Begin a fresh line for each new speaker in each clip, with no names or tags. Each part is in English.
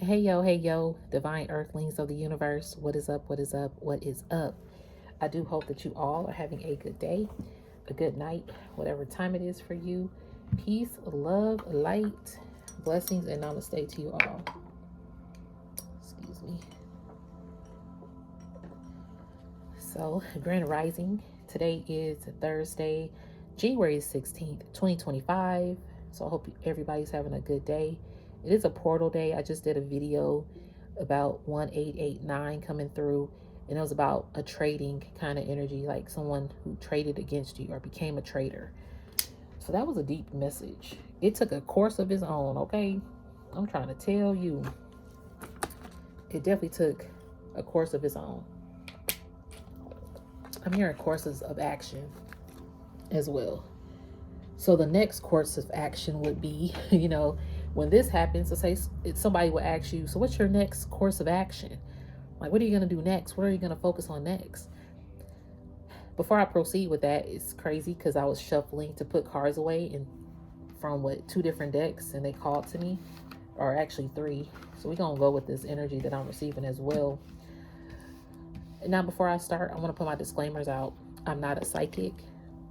Hey yo, divine earthlings of the universe. What is up? What is up? What is up? I do hope that you all are having a good day, a good night, whatever time it is for you. Peace, love, light, blessings, and namaste to you all. Excuse me. So, Grand Rising. Today is Thursday, January 16th, 2025. So, I hope everybody's having a good day. It is a portal day. I just did a video about 1889 coming through, and it was about a trading kind of energy, like someone who traded against you or became a trader. So, that was a deep message. It took a course of its own, okay? I'm trying to tell you, it definitely took a course of its own. I'm hearing courses of action as well. So the next course of action would be, when this happens, so say somebody will ask you, so what's your next course of action? Like, what are you going to do next? What are you going to focus on next? Before I proceed with that, it's crazy because I was shuffling to put cards away and from two different decks, and they called to me, or actually three. So we're going to go with this energy that I'm receiving as well. Now, before I start, I want to put my disclaimers out. I'm not a psychic.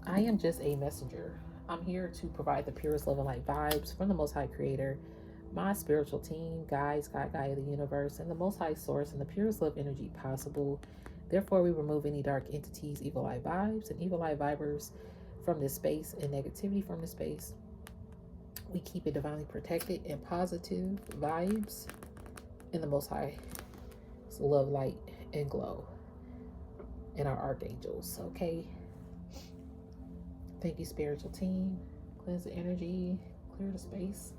I am just a messenger. I'm here to provide the purest love and light vibes from the Most High Creator, my spiritual team, guides, God, Gaia, the universe, and the Most High Source, and the purest love energy possible. Therefore, we remove any dark entities, evil eye vibes, and evil eye vibers from this space, and negativity from this space. We keep it divinely protected and positive vibes in the Most High. So love, light, and glow. And our archangels, okay? Thank you, spiritual team. Cleanse the energy, clear the space.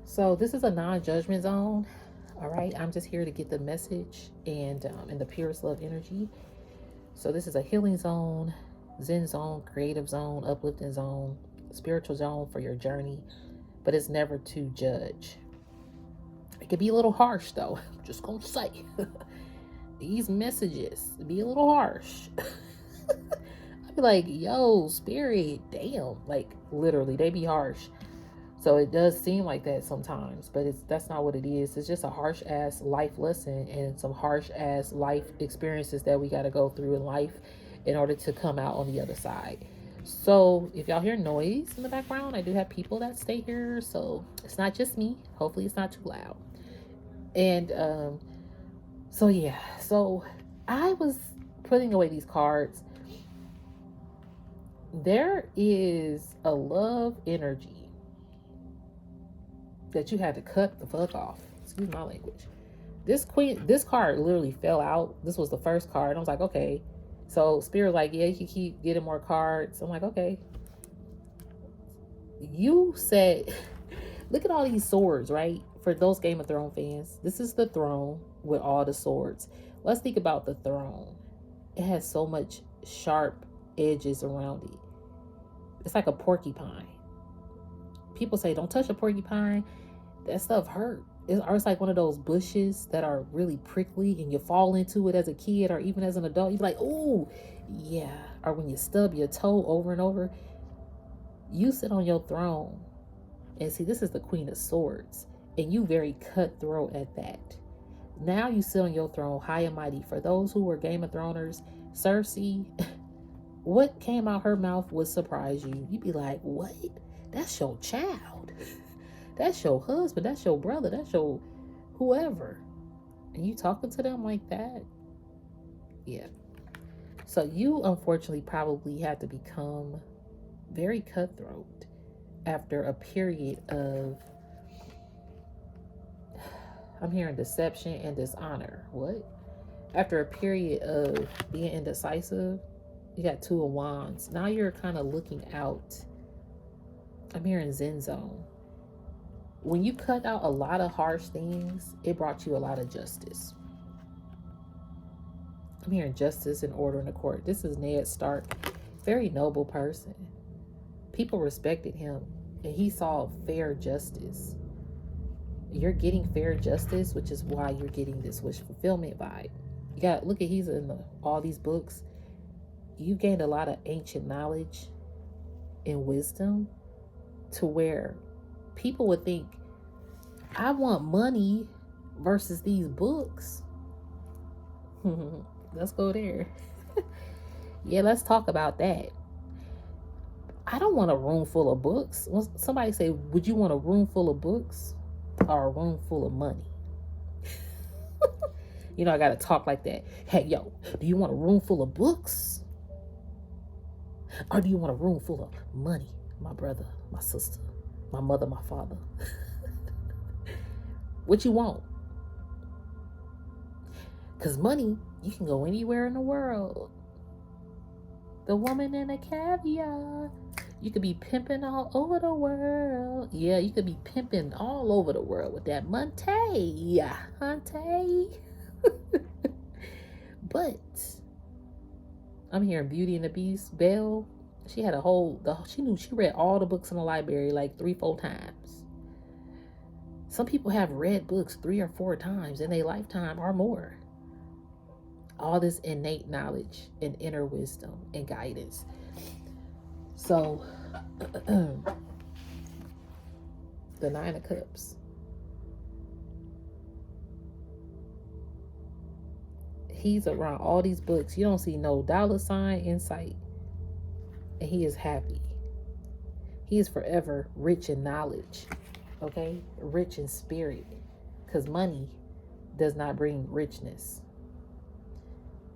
So this is a non-judgment zone, all right? I'm just here to get the message and in the purest love energy. So this is a healing zone, zen zone, creative zone, uplifting zone, spiritual zone for your journey, but it's never to judge. It can be a little harsh, though. I'm just gonna say. These messages be a little harsh. I'd be like, yo, spirit, damn. Like, literally, they be harsh. So it does seem like that sometimes, but that's not what it is. It's just a harsh ass life lesson and some harsh ass life experiences that we got to go through in life in order to come out on the other side. So if y'all hear noise in the background, I do have people that stay here, so it's not just me. Hopefully it's not too loud. And so I was putting away these cards. There is a love energy that you had to cut the fuck off. Excuse my language. This card literally fell out. This was the first card. I was like, okay. So Spirit like, yeah, you can keep getting more cards. I'm like, okay. You said, look at all these swords, right? For those Game of Thrones fans, this is the throne with all the swords. Let's think about the throne. It has so much sharp edges around it. It's like a porcupine. People say, don't touch a porcupine. That stuff hurt. It's like one of those bushes that are really prickly and you fall into it as a kid or even as an adult. You're like, oh, yeah. Or when you stub your toe over and over. You sit on your throne. And see, this is the Queen of Swords. And you very cutthroat at that. Now you sit on your throne high and mighty. For those who were Game of Throners, Cersei, what came out her mouth would surprise you. You'd be like, what? That's your child. That's your husband. That's your brother. That's your whoever. And you talking to them like that? Yeah. So you unfortunately probably had to become very cutthroat after a period of, I'm hearing deception and dishonor. What? After a period of being indecisive, you got Two of Wands. Now you're kind of looking out. I'm hearing Zen zone. When you cut out a lot of harsh things, it brought you a lot of justice. I'm hearing justice and order in the court. This is Ned Stark. Very noble person. People respected him, and he saw fair justice. You're getting fair justice, which is why you're getting this wish fulfillment vibe. You got, look at, he's in all these books. You gained a lot of ancient knowledge and wisdom to where people would think I want money versus these books. Let's go there. Yeah, let's talk about that. I don't want a room full of books. When somebody say, would you want a room full of books or a room full of money? You know, I got to talk like that. Hey, yo, do you want a room full of books? Or do you want a room full of money? My brother, my sister, my mother, my father. What you want? Because money, you can go anywhere in the world. The woman in the caviar. You could be pimping all over the world. Yeah, you could be pimping all over the world with that Monte. Hunte. But I'm hearing Beauty and the Beast. Belle, she had she read all the books in the library like 3-4 times. Some people have read books 3 or 4 times in their lifetime or more. All this innate knowledge and inner wisdom and guidance. So, the 9 of Cups. He's around all these books. You don't see no dollar sign in sight. And he is happy. He is forever rich in knowledge. Okay? Rich in spirit. Because money does not bring richness.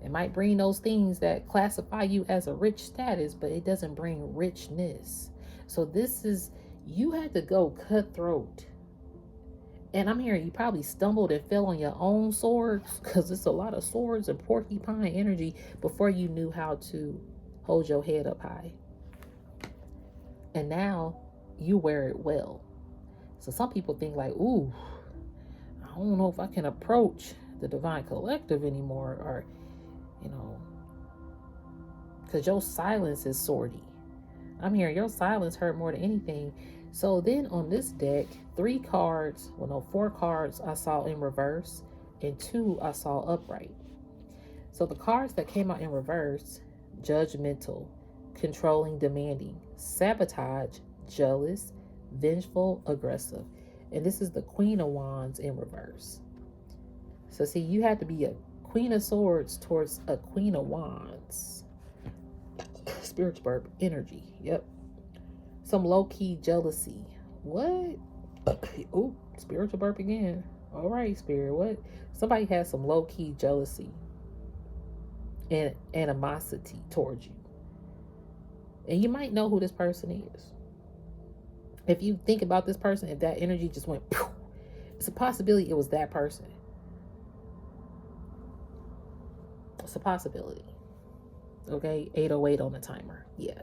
It might bring those things that classify you as a rich status, but it doesn't bring richness. So you had to go cutthroat. And I'm hearing you probably stumbled and fell on your own swords, because it's a lot of swords and porcupine energy before you knew how to hold your head up high. And now you wear it well. So some people think like, ooh, I don't know if I can approach the divine collective anymore, or because your silence is swordy. I'm hearing your silence hurt more than anything. So then on this deck, 4 cards I saw in reverse, and 2 I saw upright. So the cards that came out in reverse: judgmental, controlling, demanding, sabotage, jealous, vengeful, aggressive. And this is the Queen of Wands in reverse. So see, you have to be a Queen of Swords towards a Queen of Wands. Spiritual burp energy. Yep. Some low-key jealousy. What? Oh, spiritual burp again. All right, spirit. What? Somebody has some low-key jealousy and animosity towards you. And you might know who this person is. If you think about this person, if that energy just went, it's a possibility it was that person. It's a possibility. Okay, 808 on the timer. Yeah.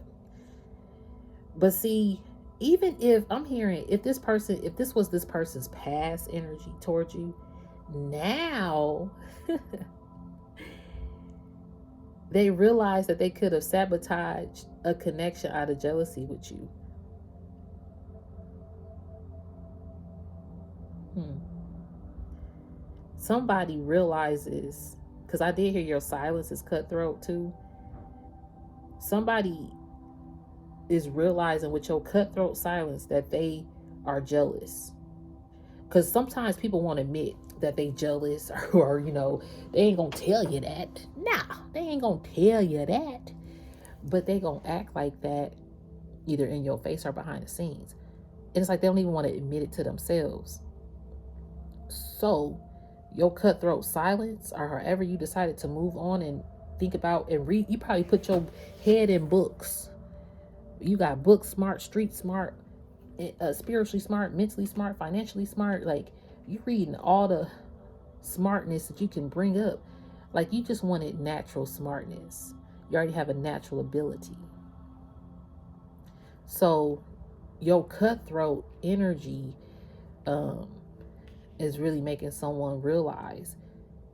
But see, even if I'm hearing, if this was this person's past energy towards you, now they realize that they could have sabotaged a connection out of jealousy with you. Somebody realizes, because I did hear your silence is cutthroat too. Somebody is realizing with your cutthroat silence that they are jealous. Because sometimes people won't admit that they jealous, or they ain't gonna tell you that. Nah, they ain't gonna tell you that. But they gonna act like that either in your face or behind the scenes. And it's like they don't even want to admit it to themselves. So your cutthroat silence, or however you decided to move on and think about and read, you probably put your head in books. You got book smart, street smart, spiritually smart, mentally smart, financially smart. Like, you reading all the smartness that you can bring up. Like, you just wanted natural smartness. You already have a natural ability. So your cutthroat energy is really making someone realize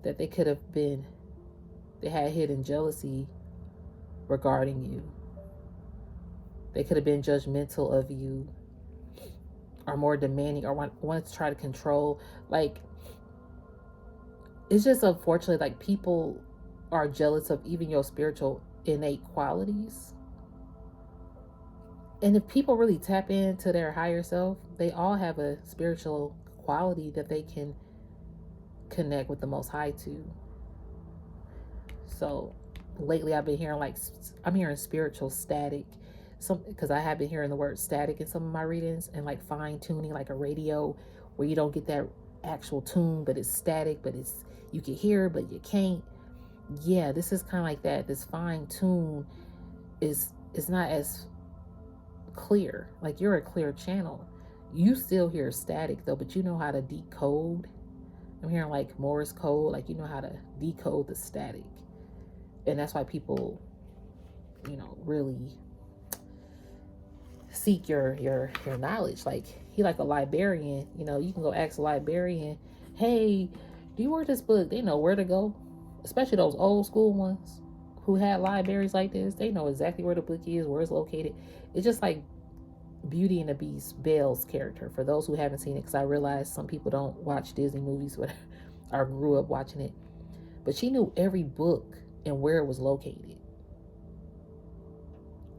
that they had hidden jealousy regarding you. They could have been judgmental of you, or more demanding, or wanted to try to control. Like, it's just unfortunate, like, people are jealous of even your spiritual innate qualities. And if people really tap into their higher self, they all have a spiritual quality that they can connect with the Most High to. So lately I've been hearing I'm hearing spiritual static, because I have been hearing the word static in some of my readings, and like fine tuning, like a radio where you don't get that actual tune, but it's static, but it's, you can hear but you can't. Yeah, this is kind of like that. This fine tune is not as clear. Like, you're a clear channel, you still hear static though, but you know how to decode. I'm hearing like Morse code, like you know how to decode the static. And that's why people, really seek your knowledge. Like, he like a librarian, you can go ask a librarian, hey, do you work this book? They know where to go, especially those old school ones who had libraries like this. They know exactly where the book is, where it's located. It's just like Beauty and the Beast, Belle's character, for those who haven't seen it, because I realize some people don't watch Disney movies or grew up watching it, but she knew every book and where it was located.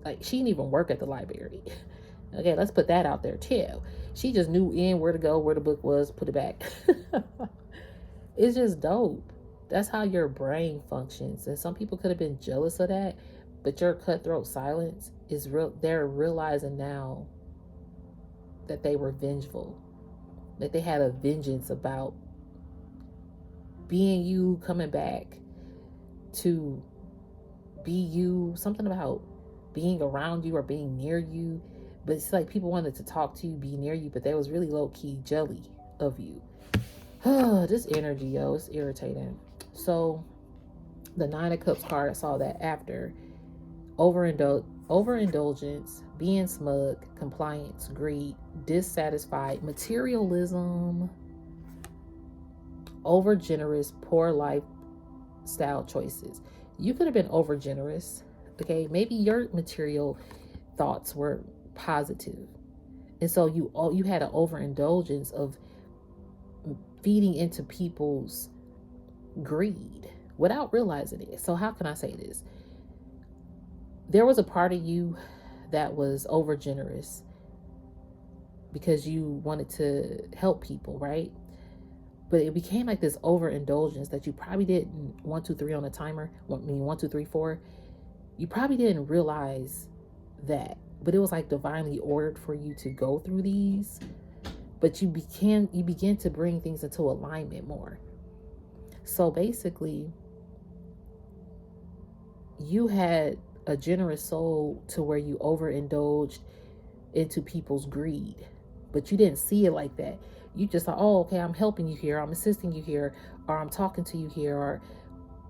Like, she didn't even work at the library. Okay, let's put that out there too. She just knew where to go, where the book was, put it back. It's just dope. That's how your brain functions. And some people could have been jealous of that, but your cutthroat silence is real. They're realizing now that they were vengeful, that they had a vengeance about being you, coming back to be you, something about being around you or being near you. But it's like people wanted to talk to you, be near you, but they was really low-key jelly of you. This energy, yo, it's irritating. So the Nine of Cups card, I saw that after overindulgence, being smug, compliance, greed, dissatisfied, materialism, over generous, poor lifestyle choices. You could have been over generous. Okay, maybe your material thoughts were positive, and so you had an overindulgence of feeding into people's greed without realizing it. So how can I say this? There was a part of you that was over generous because you wanted to help people, right? But it became like this overindulgence that you probably didn't 1, 2, 3 on the timer. 1, 2, 3, 4. You probably didn't realize that, but it was like divinely ordered for you to go through these. But you begin to bring things into alignment more. So basically, you had a generous soul to where you overindulged into people's greed, but you didn't see it like that. You just thought, oh, okay, I'm helping you here, I'm assisting you here, or I'm talking to you here, or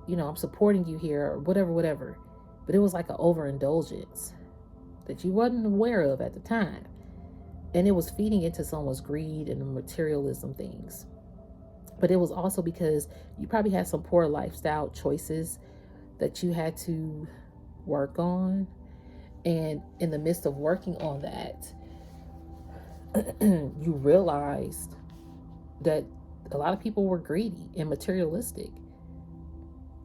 I'm supporting you here, or whatever. But it was like an overindulgence that you wasn't aware of at the time, and it was feeding into someone's greed and materialism things. But it was also because you probably had some poor lifestyle choices that you had to work on, and in the midst of working on that, you realized that a lot of people were greedy and materialistic.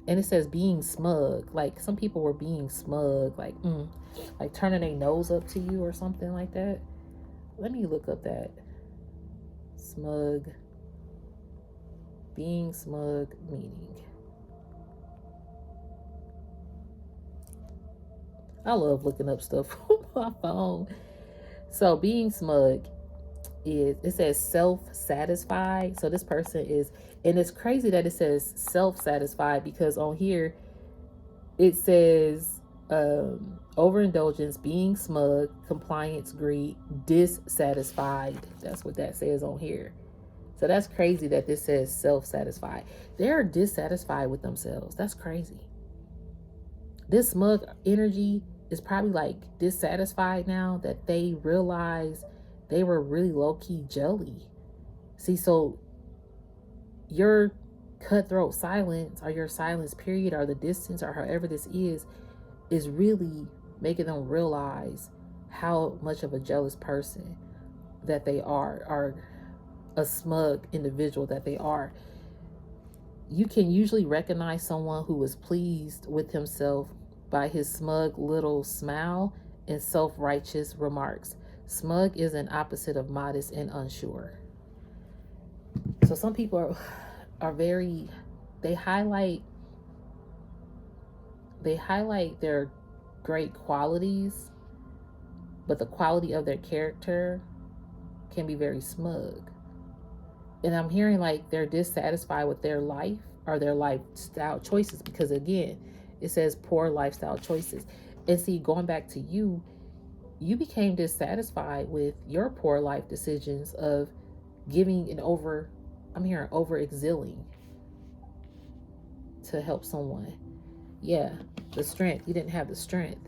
And it says being smug, like some people were being smug, like turning their nose up to you or something like that. Let me look up that smug, being smug meaning. I love looking up stuff on my phone. So being smug is, it says self-satisfied. So this person is, and it's crazy that it says self-satisfied, because on here it says overindulgence, being smug, compliance, greed, dissatisfied. That's what that says on here. So that's crazy that this says self-satisfied. They're dissatisfied with themselves. That's crazy. This smug energy is probably like dissatisfied now that they realize they were really low-key jelly. See, so your cutthroat silence, or your silence period, or the distance, or however this is really making them realize how much of a jealous person that they are, or a smug individual that they are. You can usually recognize someone who is pleased with himself by his smug little smile and self-righteous remarks. Smug is an opposite of modest and unsure. So some people are very, they highlight their great qualities, but the quality of their character can be very smug. And I'm hearing like they're dissatisfied with their life or their lifestyle choices, because again, it says poor lifestyle choices. And see, going back to you, you became dissatisfied with your poor life decisions of giving an over, I'm hearing over exhaling to help someone. Yeah, the strength. You didn't have the strength.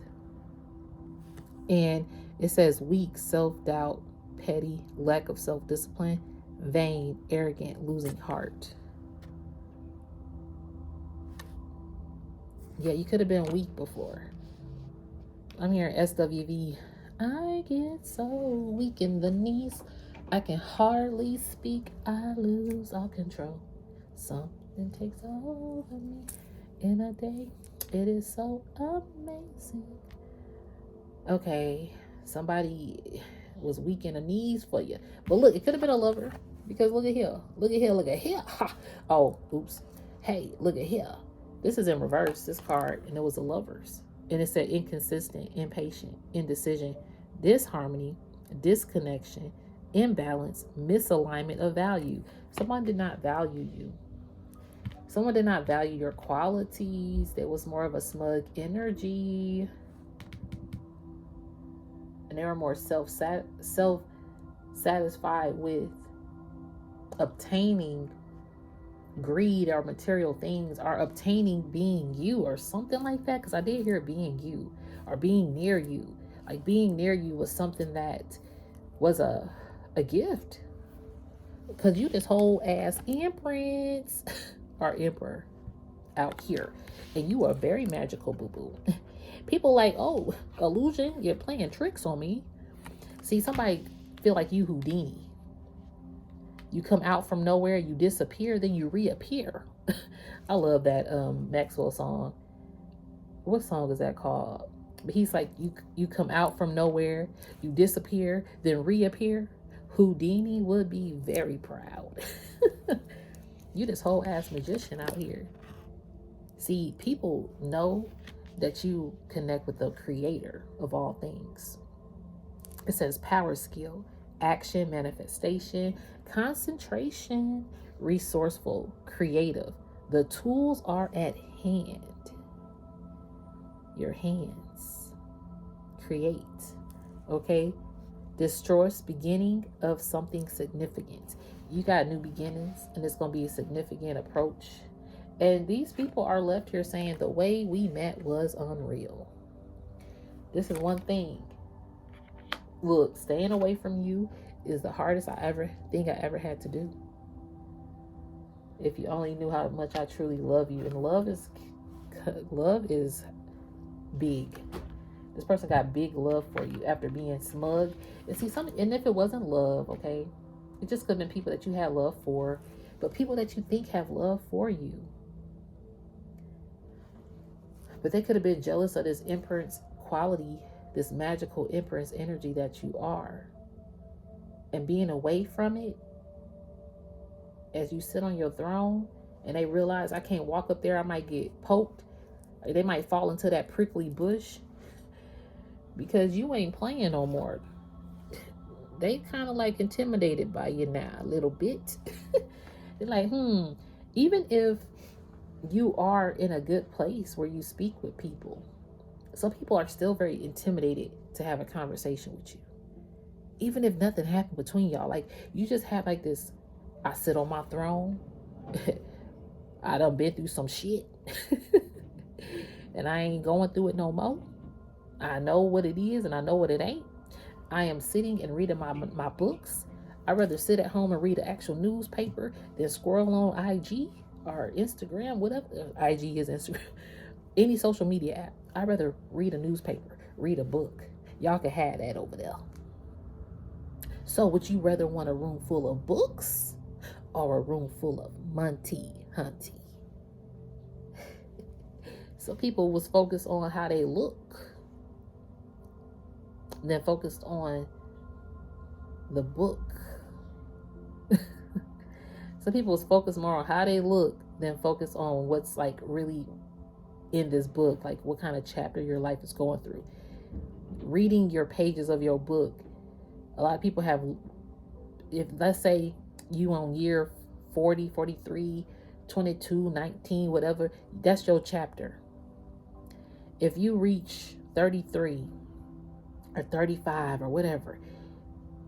And it says weak, self doubt, petty, lack of self discipline, vain, arrogant, losing heart. Yeah, you could have been weak before. I'm hearing SWV. I get so weak in the knees, I can hardly speak. I lose all control. Something takes over me in a day. It is so amazing. Okay, somebody was weak in the knees for you. But look, it could have been a lover. Because look at here. Look at here. Look at here. Ha. Oh, oops. Hey, look at here. This is in reverse, this card, and it was a lover's. And it said inconsistent, impatient, indecision, disharmony, disconnection, imbalance, misalignment of value. Someone did not value you. Someone did not value your qualities. There was more of a smug energy. And they were more self-satisfied with obtaining greed or material things, or obtaining being you or something like that. Because I did hear being you or being near you. Like being near you was something that was a gift, because you this whole ass empress or emperor out here, and you are very magical, boo boo. People like, oh, illusion, you're playing tricks on me. See, somebody feel like you Houdini. You come out from nowhere, you disappear, then you reappear. I love that Maxwell song. What song is that called? But he's like, you come out from nowhere, you disappear, then reappear. Houdini would be very proud. You this whole ass magician out here. See, people know that you connect with the creator of all things. It says power, skill, action, manifestation, concentration, resourceful, creative. The tools are at hand. Your hands. Create. Okay? Destroys beginning of something significant. You got new beginnings, and it's going to be a significant approach. And these people are left here saying the way we met was unreal. This is one thing. Look, staying away from you is the hardest I ever had to do. If you only knew how much I truly love you. And love is big. This person got big love for you after being smug. And see, and if it wasn't love, okay, it just could have been people that you had love for, but people that you think have love for you. But they could have been jealous of this empress quality, this magical empress energy that you are. And being away from it, as you sit on your throne, and they realize I can't walk up there, I might get poked. They might fall into that prickly bush because you ain't playing no more. They kind of like intimidated by you now a little bit. They're like, even if you are in a good place where you speak with people, some people are still very intimidated to have a conversation with you. Even if nothing happened between y'all, like you just have like this, I sit on my throne. I done been through some shit. And I ain't going through it no more. I know what it is and I know what it ain't. I am sitting and reading my books. I'd rather sit at home and read an actual newspaper than scroll on IG or Instagram, whatever. IG is Instagram. Any social media app. I'd rather read a newspaper, read a book. Y'all can have that over there. So would you rather want a room full of books or a room full of Monty Hunty? So people was focused on how they look, then focused on the book. Some people is focused more on how they look than focus on what's like really in this book, like what kind of chapter your life is going through. Reading your pages of your book. A lot of people have, if let's say you on year 40, 43, 22, 19, whatever, that's your chapter. If you reach 33 or 35 or whatever,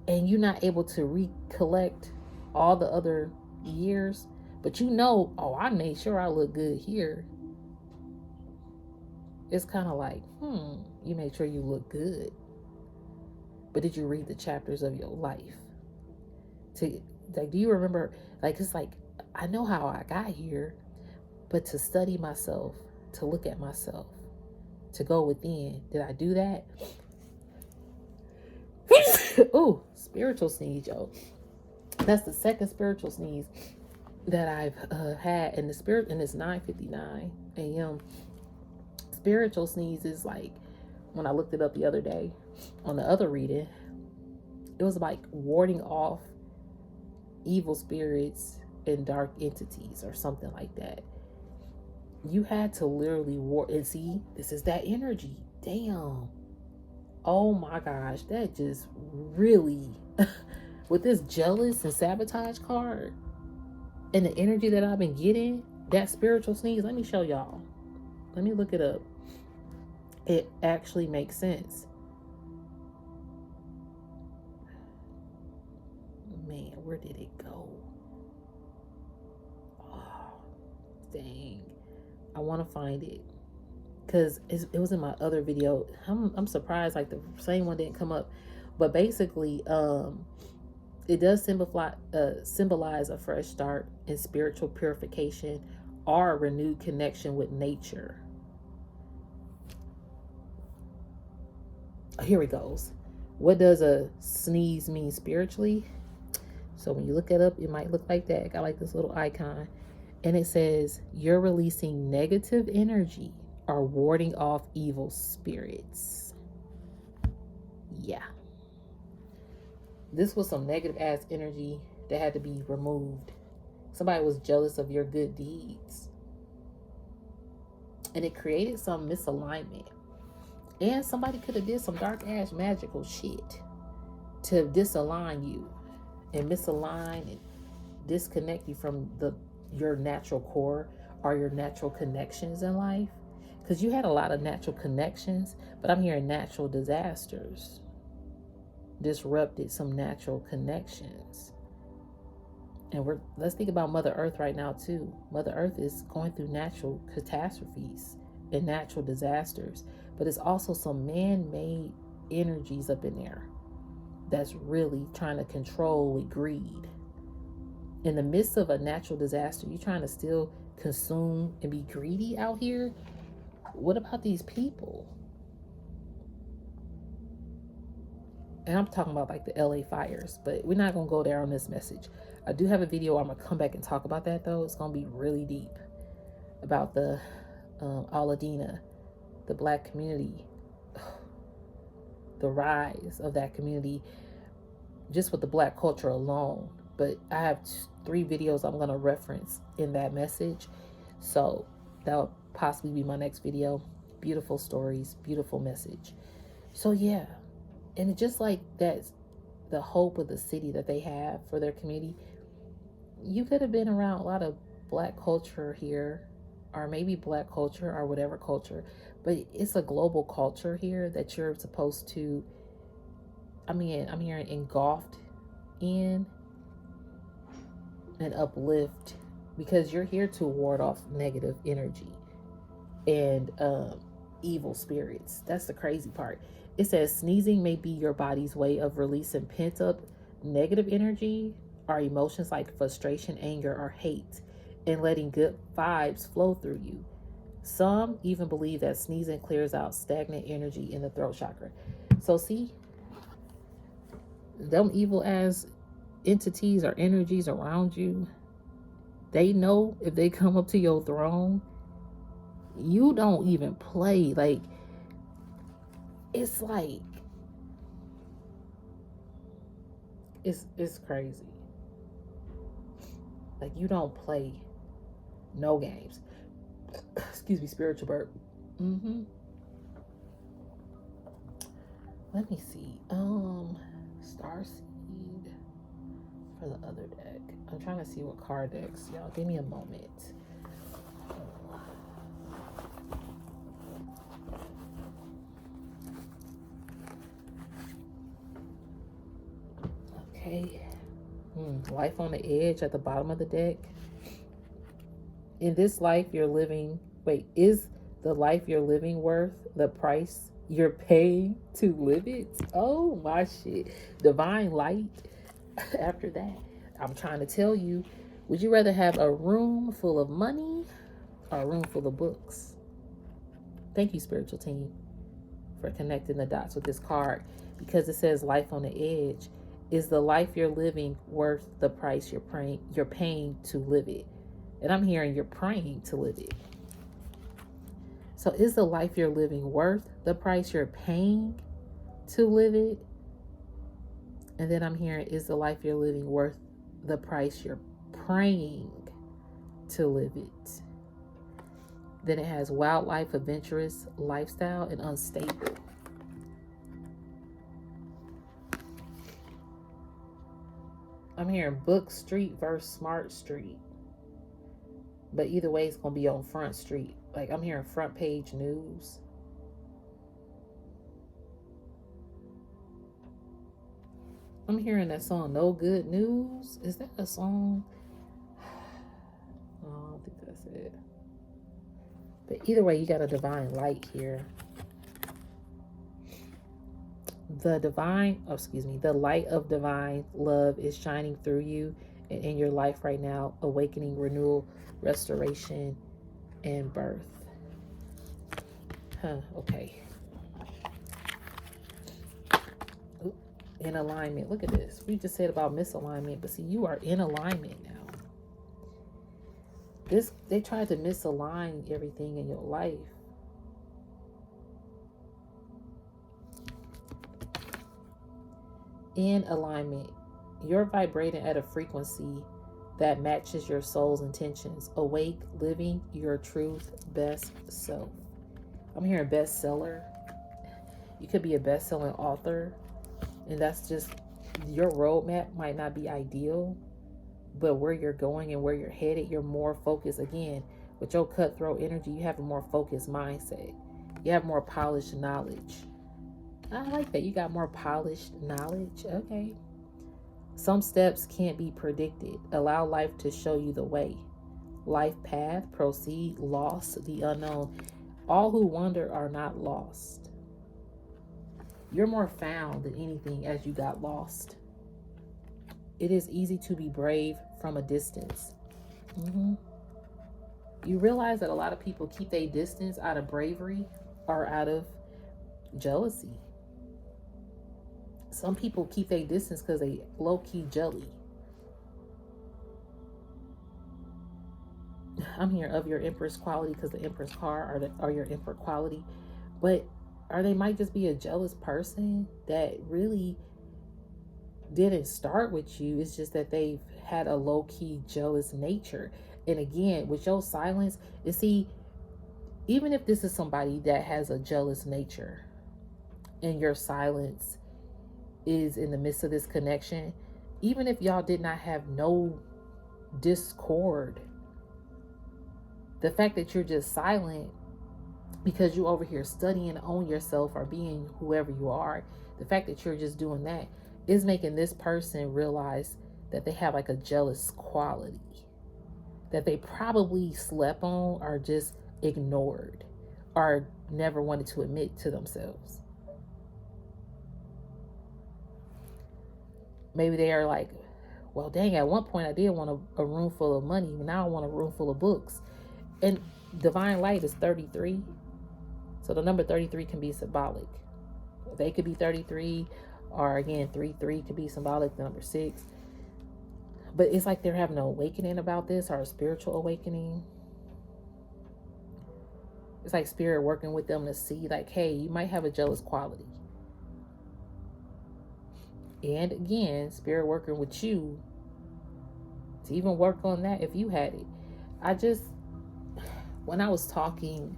and you're not able to recollect all the other years, but you know, oh, I made sure I look good here. It's kind of like, you made sure you look good. But did you read the chapters of your life? To like, do you remember? Like, it's like, I know how I got here, but to study myself, to look at myself, to go within, did I do that? Oh, spiritual sneeze, yo. That's the second spiritual sneeze that I've had in the spirit, and it's 9:59 a.m. Spiritual sneeze is like, when I looked it up the other day on the other reading, it was like warding off evil spirits and dark entities or something like that. You had to literally ward, and see, this is that energy. Damn. Oh my gosh, that just really, with this jealous and sabotage card and the energy that I've been getting, that spiritual sneeze, let me show y'all. Let me look it up. It actually makes sense. Man, where did it go? Oh, dang. I want to find it. Because it was in my other video. I'm surprised like the same one didn't come up. But basically, it does symbolize a fresh start in spiritual purification or a renewed connection with nature. Here it goes. What does a sneeze mean spiritually? So when you look it up, it might look like that. I got like this little icon. And it says, you're releasing negative energy or warding off evil spirits. Yeah. This was some negative ass energy that had to be removed. Somebody was jealous of your good deeds. And it created some misalignment. And somebody could have did some dark ass magical shit to disalign you and misalign and disconnect you from your natural core or your natural connections in life. Because you had a lot of natural connections, but I'm hearing natural disasters disrupted some natural connections. And let's think about Mother Earth right now too. Mother Earth is going through natural catastrophes and natural disasters, but it's also some man-made energies up in there that's really trying to control with greed. In the midst of a natural disaster, you're trying to still consume and be greedy out here. What about these people? And I'm talking about like the LA fires, but we're not going to go there on this message. I do have a video. I'm going to come back and talk about that though. It's going to be really deep about the Aladina, the Black community, the rise of that community, just with the Black culture alone. But I have 3 videos I'm going to reference in that message. So that'll possibly be my next video. Beautiful stories, beautiful message. So yeah. And it's just like that's the hope of the city that they have for their community. You could have been around a lot of Black culture here, or maybe Black culture or whatever culture, but it's a global culture here that you're supposed to, I'm hearing engulfed in and uplift, because you're here to ward off negative energy and evil spirits. That's the crazy part. It says sneezing may be your body's way of releasing pent up negative energy or emotions like frustration, anger, or hate, and letting good vibes flow through you. Some even believe that sneezing clears out stagnant energy in the throat chakra. So see, them evil as entities or energies around you, they know if they come up to your throne, you don't even play. Like, it's like, it's crazy. Like, you don't play no games. Excuse me, spiritual burp. Let me see. Starseed for the other deck. I'm trying to see what card decks. Y'all, give me a moment. Okay. Life on the edge at the bottom of the deck. In this life you're living, is the life you're living worth the price you're paying to live it? Oh my shit. Divine light. After that, I'm trying to tell you, would you rather have a room full of money or a room full of books? Thank you, spiritual team, for connecting the dots with this card, because it says life on the edge. Is the life you're living worth the price you're paying to live it? And I'm hearing you're praying to live it. So is the life you're living worth the price you're paying to live it? And then I'm hearing, is the life you're living worth the price you're praying to live it? Then it has wildlife, adventurous, lifestyle, and unstable. I'm hearing book street versus smart street. But either way, it's going to be on Front Street. Like, I'm hearing front page news. I'm hearing that song, No Good News. Is that a song? No, I don't think that's it. But either way, you got a divine light here. The light of divine love is shining through you and in your life right now, awakening, renewal, restoration, and birth. Okay. Ooh, in alignment. Look at this. We just said about misalignment, but see, you are in alignment now. They tried to misalign everything in your life. In alignment, you're vibrating at a frequency that matches your soul's intentions. Awake, living your truth, best self. I'm hearing bestseller. You could be a best-selling author, and that's just, your roadmap might not be ideal, but where you're going and where you're headed, you're more focused. Again, with your cutthroat energy, you have a more focused mindset. You have more polished knowledge. I like that. You got more polished knowledge. Okay. Some steps can't be predicted. Allow life to show you the way. Life path, proceed, lost, the unknown. All who wander are not lost. You're more found than anything as you got lost. It is easy to be brave from a distance. You realize that a lot of people keep their distance out of bravery or out of jealousy. Some people keep their distance because they low-key jelly. I'm here of your Empress quality, because the Empress card are your Emperor quality. But they might just be a jealous person that really didn't start with you. It's just that they've had a low-key jealous nature. And again, with your silence, you see, even if this is somebody that has a jealous nature and your silence is in the midst of this connection, even if y'all did not have no discord, the fact that you're just silent because you over here studying on yourself or being whoever you are, the fact that you're just doing that is making this person realize that they have like a jealous quality that they probably slept on or just ignored or never wanted to admit to themselves. Maybe they are like, well, dang, at one point I did want a room full of money, but now I want a room full of books. And divine light is 33. So the number 33 can be symbolic. They could be 33, or again, 33 could be symbolic, the number 6. But it's like they're having an awakening about this, or a spiritual awakening. It's like spirit working with them to see, like, hey, you might have a jealous quality. And again, spirit working with you to even work on that if you had it. I just, when I was talking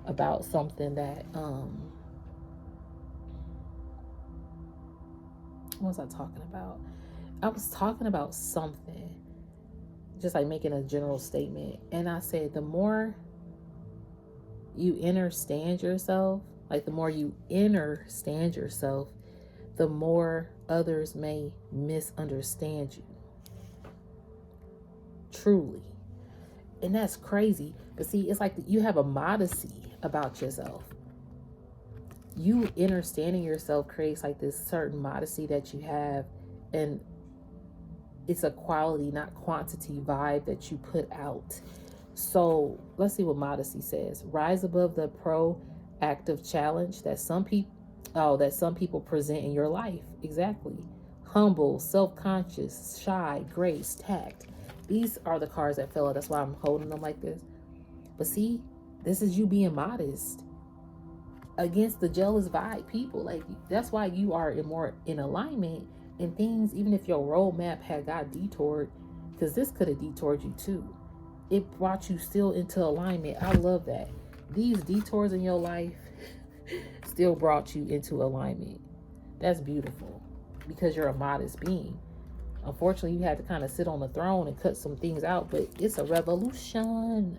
about something that, what was I talking about? I was talking about something, just like making a general statement. And I said, the more you understand yourself, like the more you understand yourself, the more others may misunderstand you. Truly. And that's crazy. But see, it's like you have a modesty about yourself. You understanding yourself creates like this certain modesty that you have, and it's a quality, not quantity vibe that you put out. So let's see what modesty says. Rise above the proactive challenge that some people present in your life. Exactly. Humble, self-conscious, shy, grace, tact. These are the cards that fell out. That's why I'm holding them like this. But see, this is you being modest against the jealous vibe people. Like, that's why you are more in alignment, and things, even if your roadmap had got detoured, because this could have detoured you too, it brought you still into alignment. I love that. These detours in your life still brought you into alignment. That's beautiful, because you're a modest being. Unfortunately, you had to kind of sit on the throne and cut some things out, but it's a revolution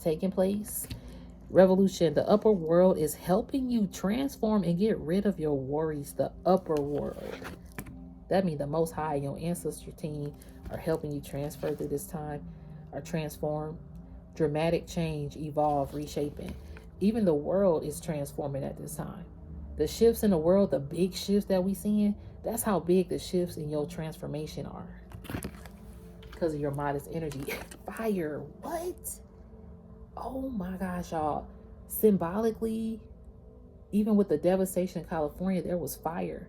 taking place. Revolution. The upper world is helping you transform and get rid of your worries. The upper world. That means the Most High, your ancestor team, are helping you transfer through this time, or transform. Dramatic change, evolve, reshaping. Even the world is transforming at this time. The shifts in the world, the big shifts that we seeing, that's how big the shifts in your transformation are. Because of your modest energy. Fire. What? Oh my gosh, y'all. Symbolically, even with the devastation in California, there was fire.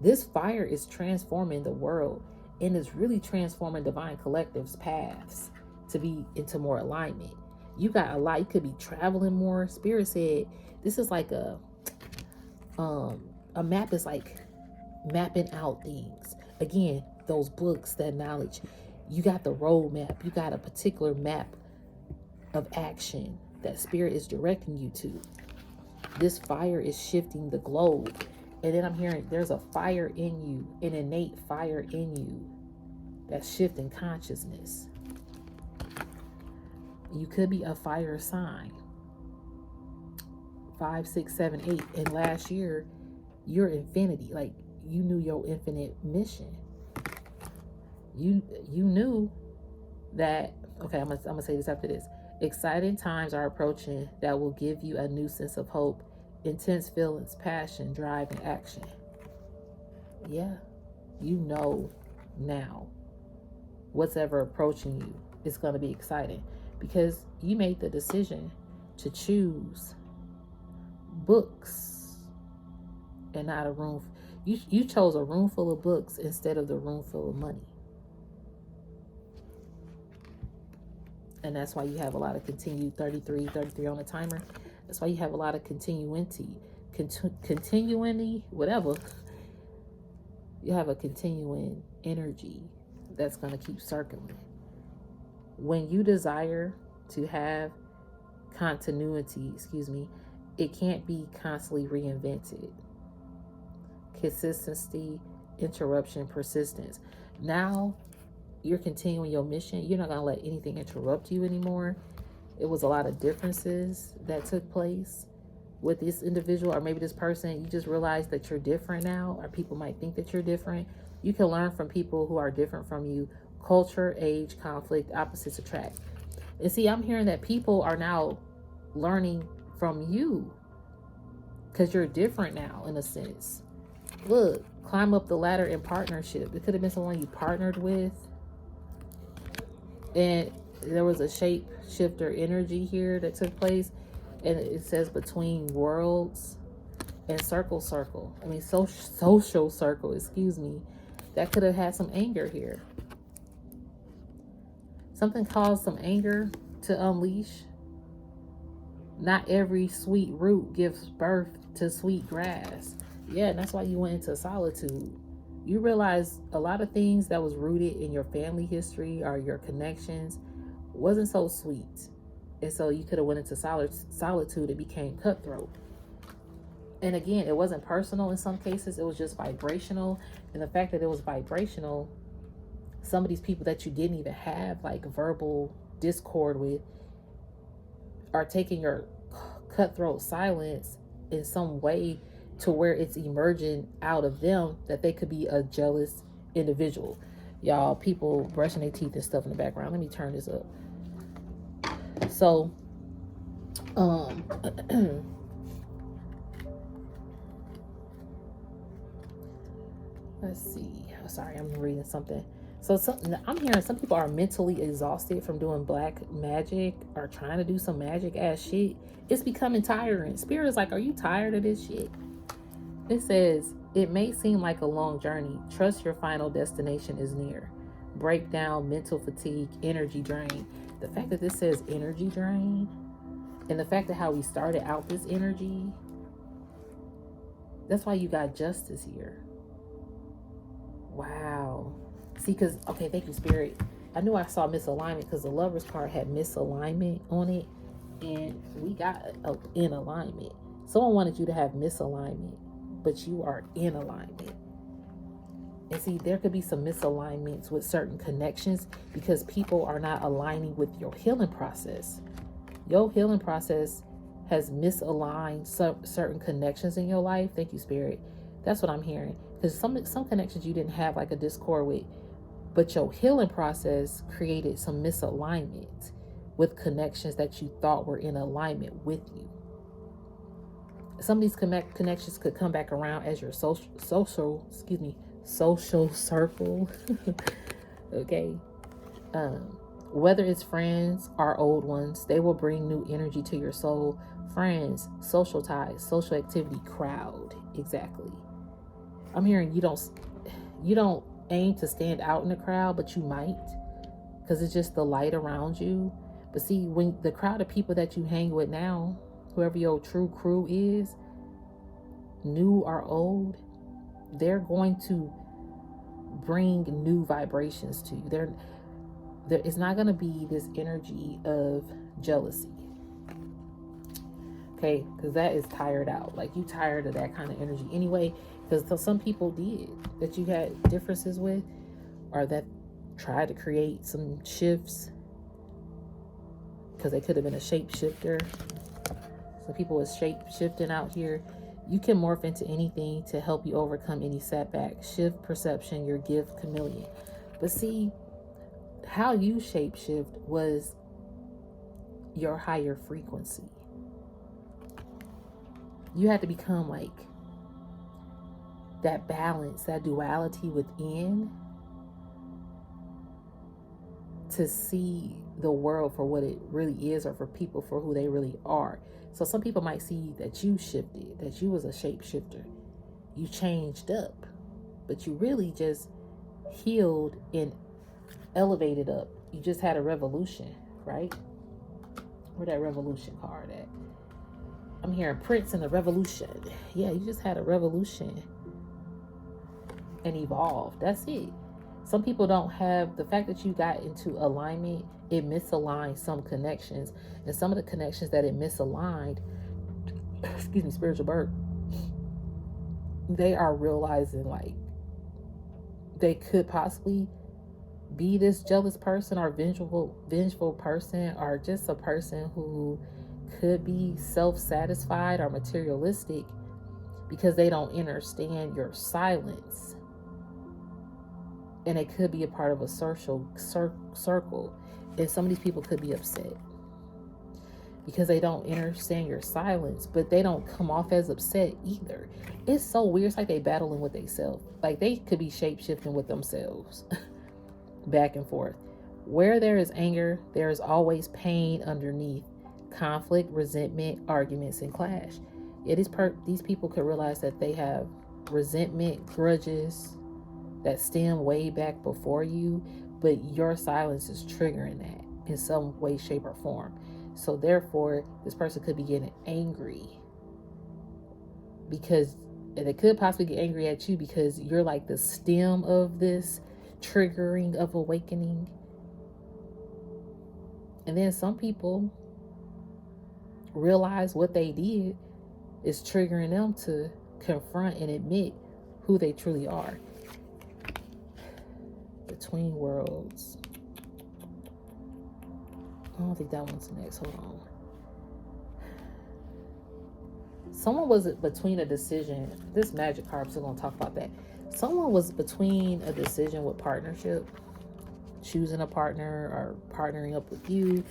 This fire is transforming the world, and is really transforming Divine Collective's paths to be into more alignment. You got a lot. You could be traveling more. Spirit said this is like a map is like mapping out things. Again, those books, that knowledge. You got the roadmap. You got a particular map of action that Spirit is directing you to. This fire is shifting the globe. And then I'm hearing there's a fire in you, an innate fire in you that's shifting consciousness. You could be a fire sign. 5, 6, 7, 8. And last year, your infinity, like you knew your infinite mission. You knew that, okay, I'm gonna say this after this. Exciting times are approaching that will give you a new sense of hope, intense feelings, passion, drive, and action. Yeah, you know now what's ever approaching you is going to be exciting, because you made the decision to choose books and not a room. You chose a room full of books instead of the room full of money. And that's why you have a lot of continued 33 on the timer. That's why you have a lot of continuity, whatever. You have a continuing energy that's going to keep circling. When you desire to have continuity, it can't be constantly reinvented. Consistency, interruption, persistence. Now you're continuing your mission. You're not going to let anything interrupt you anymore. It was a lot of differences that took place with this individual, or maybe this person. You just realize that you're different now, or people might think that you're different. You can learn from people who are different from you. Culture, age, conflict, opposites attract. And see, I'm hearing that people are now learning from you because you're different now, in a sense. Look, climb up the ladder in partnership. It could have been someone you partnered with, and there was a shape shifter energy here that took place, and it says between worlds and social circle, that could have had some anger here. Something caused some anger to unleash. Not every sweet root gives birth to sweet grass. Yeah, and that's why you went into solitude. You realize a lot of things that was rooted in your family history or your connections wasn't so sweet. And so you could have went into solitude and became cutthroat. And again, it wasn't personal in some cases, it was just vibrational. And the fact that it was vibrational, some of these people that you didn't even have like verbal discord with are taking your cutthroat silence in some way to where it's emerging out of them that they could be a jealous individual. Y'all, people brushing their teeth and stuff in the background. Let me turn this up. So, let's see. Sorry, I'm reading something. So I'm hearing some people are mentally exhausted from doing black magic or trying to do some magic ass shit. It's becoming tiring. Spirit is like, are you tired of this shit? It says, it may seem like a long journey. Trust your final destination is near. Breakdown, mental fatigue, energy drain. The fact that this says energy drain, and the fact that how we started out this energy, that's why you got justice here. Wow. See, because, okay, thank you, Spirit. I knew I saw misalignment because the Lover's card had misalignment on it, and we got in alignment. Someone wanted you to have misalignment, but you are in alignment. And see, there could be some misalignments with certain connections because people are not aligning with your healing process. Your healing process has misaligned certain connections in your life. Thank you, Spirit. That's what I'm hearing. Because some connections you didn't have like a discord with, but your healing process created some misalignment with connections that you thought were in alignment with you. Some of these connections could come back around as your social circle. Okay. Whether it's friends or old ones, they will bring new energy to your soul. Friends, social ties, social activity, crowd. Exactly. I'm hearing you don't aim to stand out in the crowd, but you might, because it's just the light around you. But see, when the crowd of people that you hang with now, whoever your true crew is, new or old, they're going to bring new vibrations to you. There it's not going to be this energy of jealousy. Okay, because that is tired out. Like, you tired of that kind of energy anyway, because some people did that you had differences with, or that tried to create some shifts because they could have been a shapeshifter. So people was shape shifting out here. You can morph into anything to help you overcome any setback. Shift perception, your gift, chameleon. But see, how you shapeshift was your higher frequency. You had to become like that balance, that duality within, to see the world for what it really is, or for people for who they really are. So some people might see that you shifted, that you was a shapeshifter. You changed up, but you really just healed and elevated up. You just had a revolution, right? Where that revolution card at? I'm hearing Prince and the Revolution. Yeah, you just had a revolution and evolved. That's it. Some people don't have the fact that you got into alignment. It misaligned some connections, and some of the connections that it misaligned, excuse me, spiritual birth, they are realizing like they could possibly be this jealous person or vengeful person, or just a person who could be self-satisfied or materialistic because they don't understand your silence. And it could be a part of a social circle. And some of these people could be upset because they don't understand your silence, but they don't come off as upset either. It's so weird. It's like they battling with themselves. Like they could be shape-shifting with themselves back and forth. Where there is anger, there is always pain underneath. Conflict, resentment, arguments, and clash. These people could realize that they have resentment, grudges that stem way back before you, but your silence is triggering that in some way, shape, or form. So therefore, this person could be getting angry because And they could possibly get angry at you because you're like the stem of this triggering of awakening. And then some people realize what they did is triggering them to confront and admit who they truly are. Between worlds. I don't think that one's next. Hold on. Someone was between a decision. This magic card, I'm still going to talk about that. Someone was between a decision with partnership, choosing a partner or partnering up with you.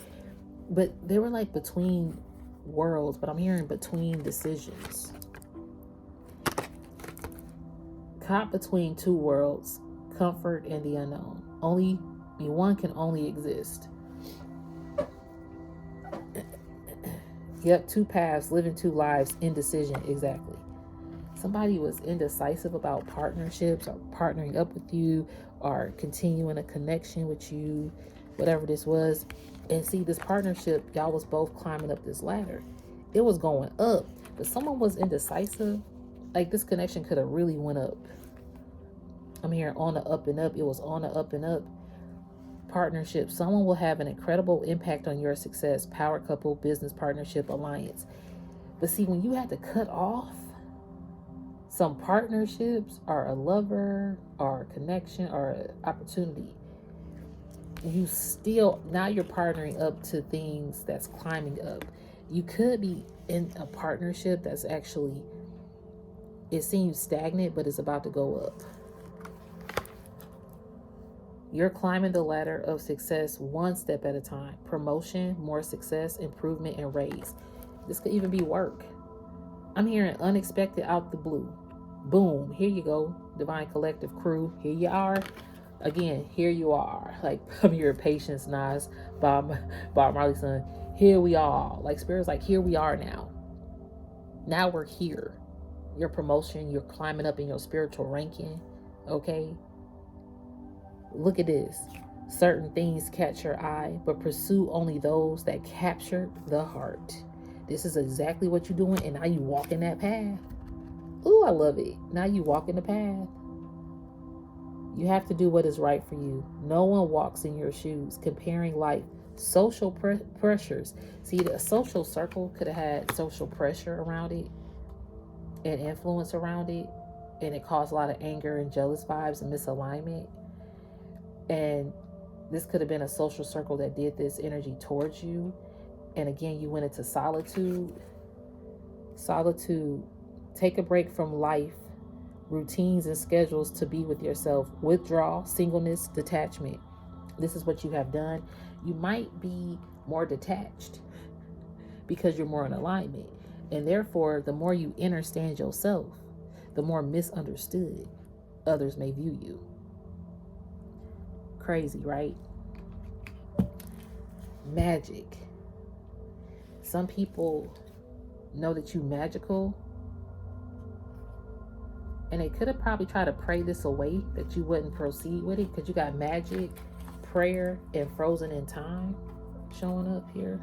But they were like between worlds, but I'm hearing between decisions. Caught between two worlds, comfort and the unknown. Only one can only exist. Yep, two paths, living two lives, indecision, exactly. Somebody was indecisive about partnerships or partnering up with you or continuing a connection with you, whatever this was. And see, this partnership, y'all was both climbing up this ladder. It was going up, but someone was indecisive. Like this connection could have really went up. I'm hearing on the up and up. It was on the up and up. Partnership. Someone will have an incredible impact on your success. Power couple, business partnership, alliance. But see, when you had to cut off some partnerships or a lover or a connection or an opportunity, you still, now you're partnering up to things that's climbing up. You could be in a partnership that's actually, it seems stagnant, but it's about to go up. You're climbing the ladder of success one step at a time. Promotion, more success, improvement, and raise. This could even be work. I'm hearing unexpected out the blue. Boom, here you go. Divine Collective crew, here you are. Again, here you are. Like, I'm hearing Patience, Nas, Bob Marley's son. Here we are. Like, Spirit's like, here we are now. Now we're here. Your promotion, you're climbing up in your spiritual ranking. Okay? Look at this. Certain things catch your eye, but pursue only those that capture the heart. This is exactly what you're doing, and now you walk in that path. Ooh, I love it. Now you walk in the path. You have to do what is right for you. No one walks in your shoes. Comparing life. Social pressures. See, the social circle could have had social pressure around it and influence around it, and it caused a lot of anger and jealous vibes and misalignment. And this could have been a social circle that did this energy towards you. And again, you went into solitude. Solitude. Take a break from life, routines and schedules to be with yourself. Withdrawal, singleness, detachment. This is what you have done. You might be more detached because you're more in alignment. And therefore, the more you understand yourself, the more misunderstood others may view you. Crazy, right? Magic. Some people know that you're magical, and they could have probably tried to pray this away, that you wouldn't proceed with it, because you got magic, prayer, and frozen in time showing up here.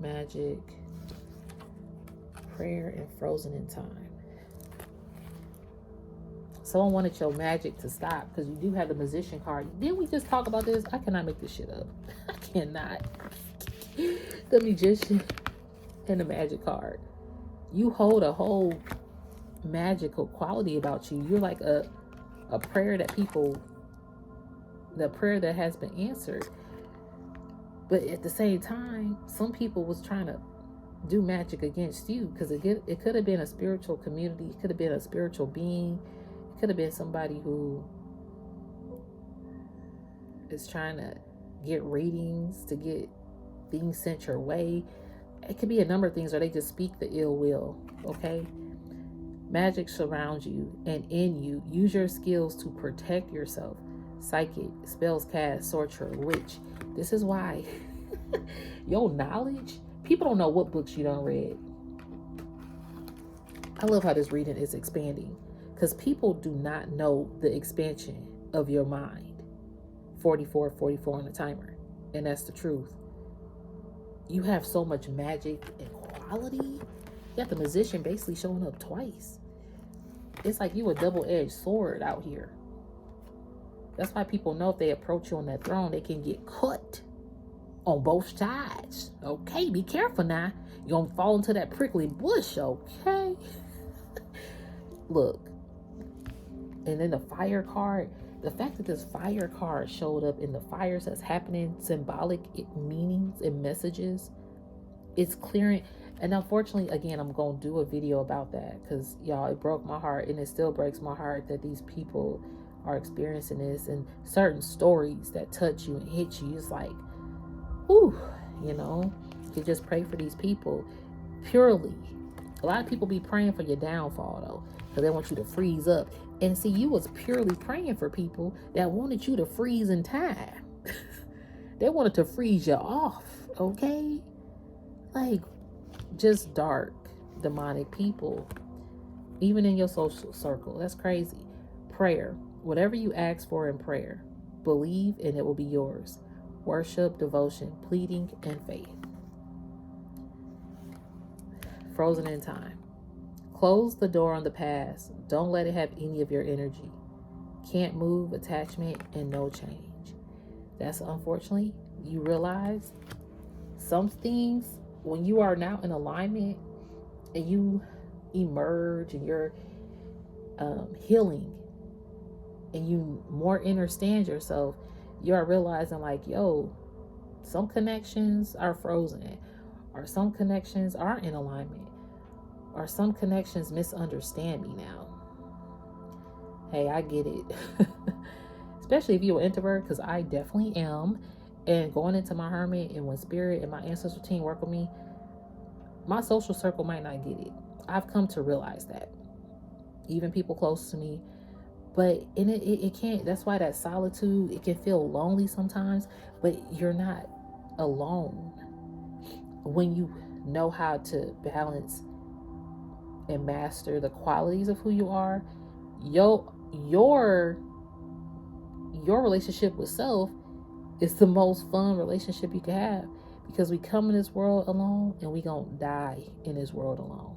Magic, prayer, and frozen in time. Someone wanted your magic to stop because you do have the Magician card. Didn't we just talk about this? I cannot make this shit up. I cannot. The Magician and the Magic card. You hold a whole magical quality about you. You're like a prayer that people, the prayer that has been answered. But at the same time, some people was trying to do magic against you because it could have been a spiritual community. It could have been a spiritual being. It could have been somebody who is trying to get readings, to get things sent your way. It could be a number of things, or they just speak the ill will, okay? Magic surrounds you and in you. Use your skills to protect yourself. Psychic, spells cast, sorcerer, witch. This is why your knowledge, people don't know what books you done read. I love how this reading is expanding, because people do not know the expansion of your mind. 44 on the timer. And that's the truth. You have so much magic and quality You got the Magician basically showing up twice. It's like you a double-edged sword out here. That's why people know if they approach you on that throne, they can get cut on both sides. Okay, be careful now. You're gonna fall into that prickly bush, okay? Look. And then the fire card, the fact that this fire card showed up in the fires that's happening, symbolic meanings and messages, it's clearing. And unfortunately, again, I'm going to do a video about that because, y'all, it broke my heart, and it still breaks my heart that these people are experiencing this, and certain stories that touch you and hit you. It's like, ooh, you know, you just pray for these people purely. A lot of people be praying for your downfall, though, because they want you to freeze up. And see, you was purely praying for people that wanted you to freeze in time. They wanted to freeze you off, okay? Like, just dark, demonic people, even in your social circle. That's crazy. Prayer. Whatever you ask for in prayer, believe and it will be yours. Worship, devotion, pleading, and faith. Frozen in time. Close the door on the past. Don't let it have any of your energy. Can't move, attachment, and no change. That's unfortunately, you realize some things, when you are now in alignment and you emerge and you're healing and you more understand yourself, you are realizing like, yo, some connections are frozen, or some connections aren't in alignment, or some connections misunderstand me now. Hey, I get it. Especially if you're an introvert, because I definitely am. And going into my hermit, and when spirit and my ancestral team work with me, my social circle might not get it. I've come to realize that. Even people close to me. But it can't, that's why that solitude, it can feel lonely sometimes, but you're not alone when you know how to balance and master the qualities of who you are. Your relationship with self is the most fun relationship you can have, because we come in this world alone and we gonna die in this world alone.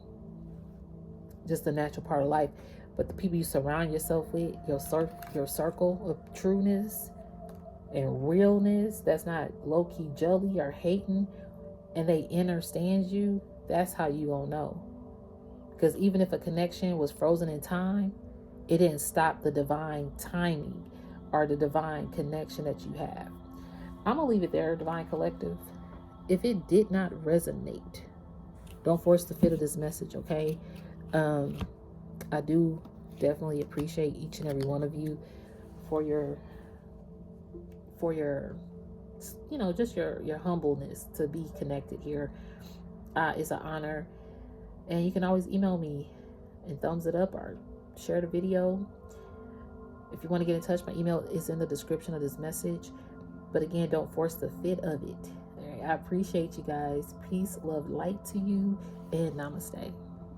Just the natural part of life. But the people you surround yourself with, your circle of trueness and realness, that's not low-key jelly or hating, and they understand you, that's how you gonna know. Because even if a connection was frozen in time, it didn't stop the divine timing or the divine connection that you have. I'm going to leave it there, Divine Collective. If it did not resonate, don't force the fit of this message, okay? I do definitely appreciate each and every one of you for your just your humbleness to be connected here. It's an honor. And you can always email me and thumbs it up or share the video. If you want to get in touch, my email is in the description of this message. But again, don't force the fit of it. All right, I appreciate you guys. Peace, love, light to you, and namaste.